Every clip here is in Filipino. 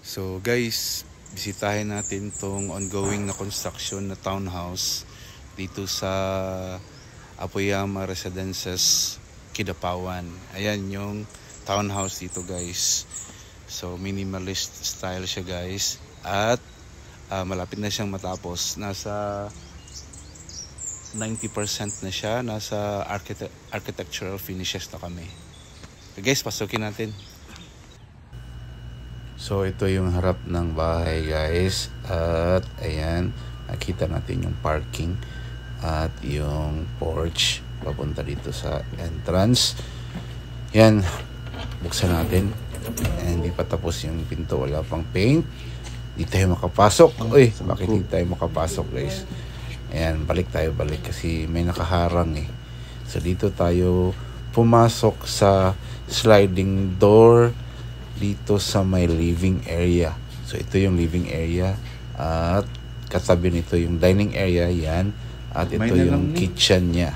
So guys, bisitahin natin tong ongoing na construction na townhouse dito sa Apoyama Residences, Kidapawan. Ayan yung townhouse dito guys. So minimalist style siya guys. At malapit na siyang matapos. Nasa 90% na siya. Nasa architectural finishes na kami. So guys, pasukin natin. So ito yung harap ng bahay guys. At ayan, nakita natin yung parking at yung porch papunta dito sa entrance. Yan, buksan natin. Hindi pa tapos yung pinto, wala pang paint. Di tayo makapasok. Uy, bakit di tayo makapasok guys? Ayan, balik kasi may nakaharang eh. So dito tayo pumasok sa sliding door dito sa may living area. So ito yung living area at katabi nito yung dining area yan at ito yung kitchen niya,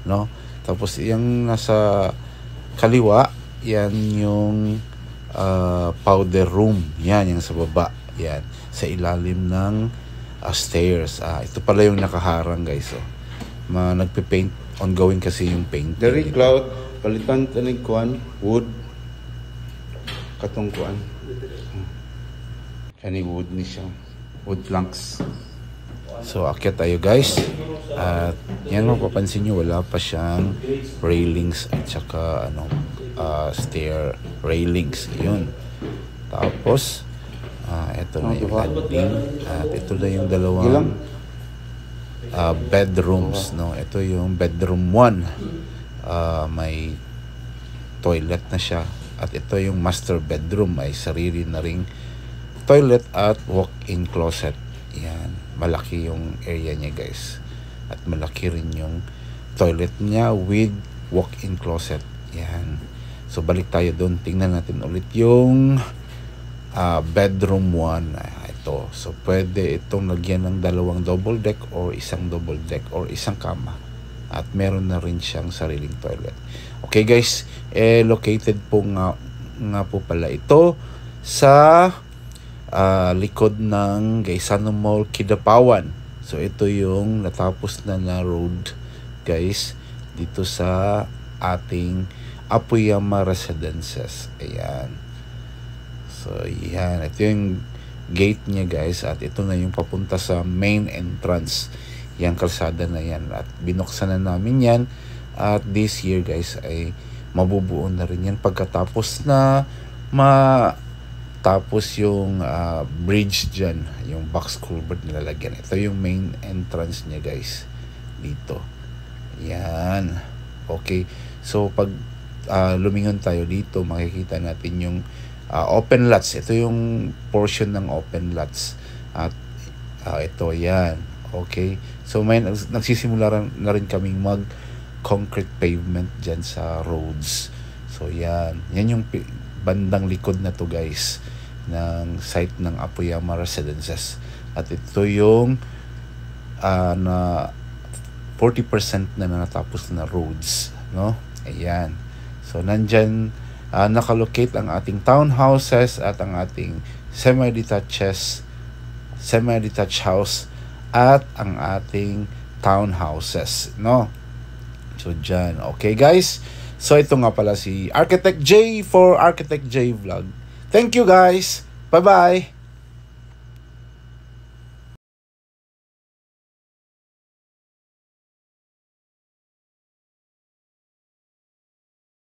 no? Tapos yung nasa kaliwa yan yung powder room. Yan yung sa baba. Yan sa ilalim ng stairs. Ito pala yung nakaharang guys. So nagpe-paint, ongoing kasi yung paint. Dari cloud palitan tanig kuan wood katong kuan. Kani wood ni siya. Wood planks. So akyat tayo guys. At yan, mapapansin nyo wala pa siyang railings at saka stair railings. Yun. Tapos ito na yung landing. At ito na yung dalawang bedrooms, no? Ito yung bedroom 1. May toilet na siya. At ito yung master bedroom, may sarili na ring toilet at walk-in closet. Yan, malaki yung area niya guys. At malaki rin yung toilet niya with walk-in closet. Yan. So balik tayo doon, tingnan natin ulit yung bedroom 1. Ito. So pwede itong lagyan ng dalawang double deck or isang double deck or isang kama. At meron na rin siyang sariling toilet. Okay guys, located po nga po pala ito sa likod ng Gaisano Mall, Kidapawan. So ito yung natapos na road guys dito sa ating Apoyama Residences. Ayan. So yan, ito yung gate niya guys at ito na yung papunta sa main entrance. Yang kalsada na yan at binuksan na namin yan at this year guys ay mabubuo na rin yan pagkatapos na matapos yung bridge dyan, yung box culvert nilalagyan. Ito yung main entrance niya guys dito. Yan. Okay, so pag lumingon tayo dito makikita natin yung open lots. Ito yung portion ng open lots at ito yan. Okay, so may nagsisimula na rin kaming mag-concrete pavement dyan sa roads. So yan yung bandang likod na to guys ng site ng Apoyama Residences. At ito yung na 40% na natapos na roads, no? Ayan. So nandyan nakalocate ang ating townhouses at ang ating semi-detached house at ang ating townhouses, no? So dyan. Okay guys, so ito nga pala si Architect J for Architect J Vlog. Thank you guys, bye bye.